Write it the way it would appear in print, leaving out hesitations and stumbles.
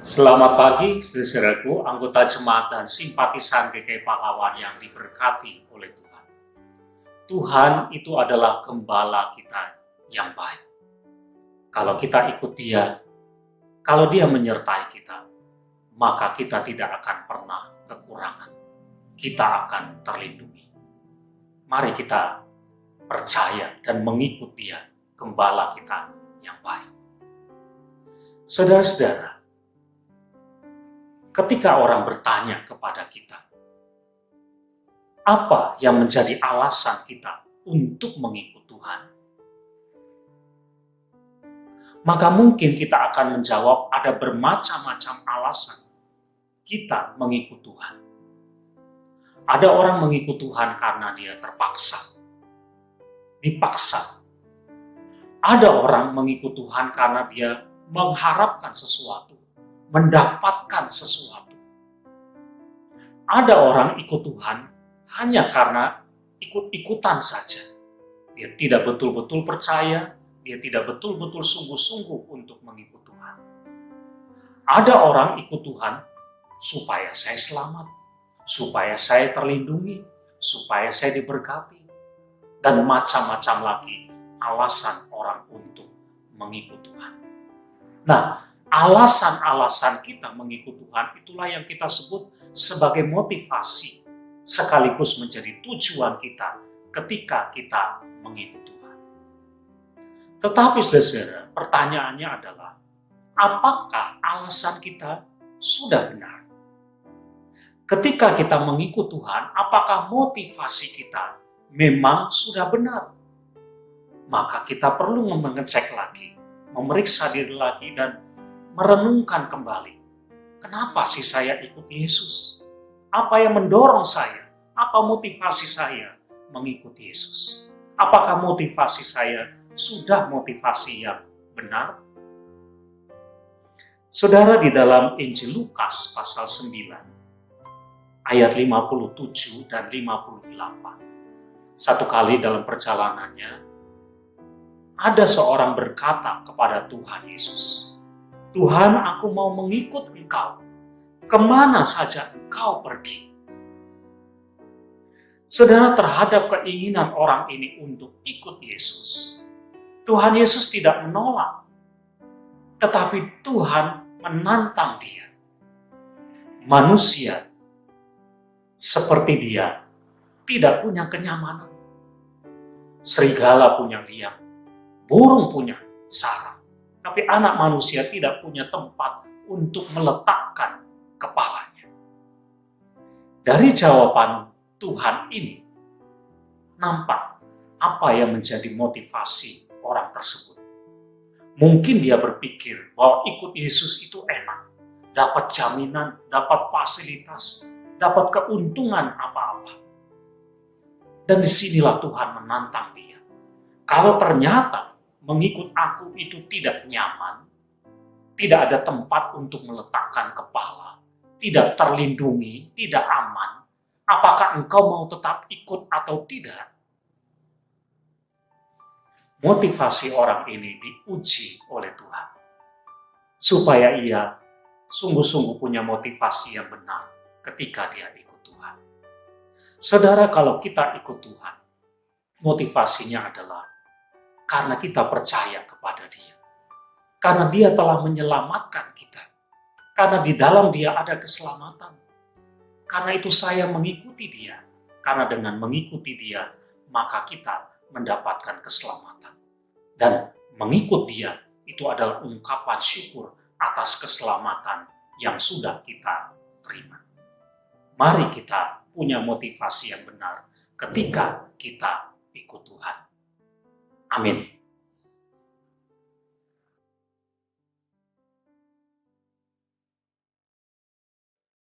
Selamat pagi, saudaraku, anggota jemaat dan simpatisan GKI Pahlawan yang diberkati oleh Tuhan. Tuhan itu adalah gembala kita yang baik. Kalau kita ikut Dia, kalau Dia menyertai kita, maka kita tidak akan pernah kekurangan. Kita akan terlindungi. Mari kita percaya dan mengikut Dia, gembala kita yang baik. Saudara-saudara, ketika orang bertanya kepada kita, apa yang menjadi alasan kita untuk mengikut Tuhan? Maka mungkin kita akan menjawab ada bermacam-macam alasan kita mengikut Tuhan. Ada orang mengikut Tuhan karena dia terpaksa, dipaksa. Ada orang mengikut Tuhan karena dia mengharapkan sesuatu, mendapatkan sesuatu. Ada orang ikut Tuhan hanya karena ikut-ikutan saja. Dia tidak betul-betul percaya, dia tidak betul-betul sungguh-sungguh untuk mengikut Tuhan. Ada orang ikut Tuhan supaya saya selamat, supaya saya terlindungi, supaya saya diberkati, dan macam-macam lagi alasan orang untuk mengikut Tuhan. Nah, alasan-alasan kita mengikut Tuhan itulah yang kita sebut sebagai motivasi sekaligus menjadi tujuan kita ketika kita mengikut Tuhan. Tetapi saudara, pertanyaannya adalah, apakah alasan kita sudah benar? Ketika kita mengikut Tuhan, apakah motivasi kita memang sudah benar? Maka kita perlu mengecek lagi, memeriksa diri lagi dan merenungkan kembali. Kenapa sih saya ikut Yesus? Apa yang mendorong saya? Apa motivasi saya mengikuti Yesus? Apakah motivasi saya sudah motivasi yang benar? Saudara, di dalam Injil Lukas pasal 9, ayat 57 dan 58. Satu kali dalam perjalanannya, ada seorang berkata kepada Tuhan Yesus, "Tuhan, aku mau mengikut Engkau. Kemana saja Engkau pergi?" Saudara, terhadap keinginan orang ini untuk ikut Yesus, Tuhan Yesus tidak menolak, tetapi Tuhan menantang dia. Manusia seperti dia tidak punya kenyamanan. Serigala punya liang, burung punya sarang. Tapi anak manusia tidak punya tempat untuk meletakkan kepalanya. Dari jawaban Tuhan ini, nampak apa yang menjadi motivasi orang tersebut. Mungkin dia berpikir bahwa ikut Yesus itu enak, dapat jaminan, dapat fasilitas, dapat keuntungan apa-apa. Dan disinilah Tuhan menantang dia. Kalau ternyata mengikut aku itu tidak nyaman, tidak ada tempat untuk meletakkan kepala, tidak terlindungi, tidak aman, apakah engkau mau tetap ikut atau tidak? Motivasi orang ini diuji oleh Tuhan, supaya ia sungguh-sungguh punya motivasi yang benar ketika dia ikut Tuhan. Saudara, kalau kita ikut Tuhan, motivasinya adalah karena kita percaya kepada Dia. Karena Dia telah menyelamatkan kita. Karena di dalam Dia ada keselamatan. Karena itu saya mengikuti Dia. Karena dengan mengikuti Dia, maka kita mendapatkan keselamatan. Dan mengikut Dia itu adalah ungkapan syukur atas keselamatan yang sudah kita terima. Mari kita punya motivasi yang benar ketika kita ikut Tuhan. Amin.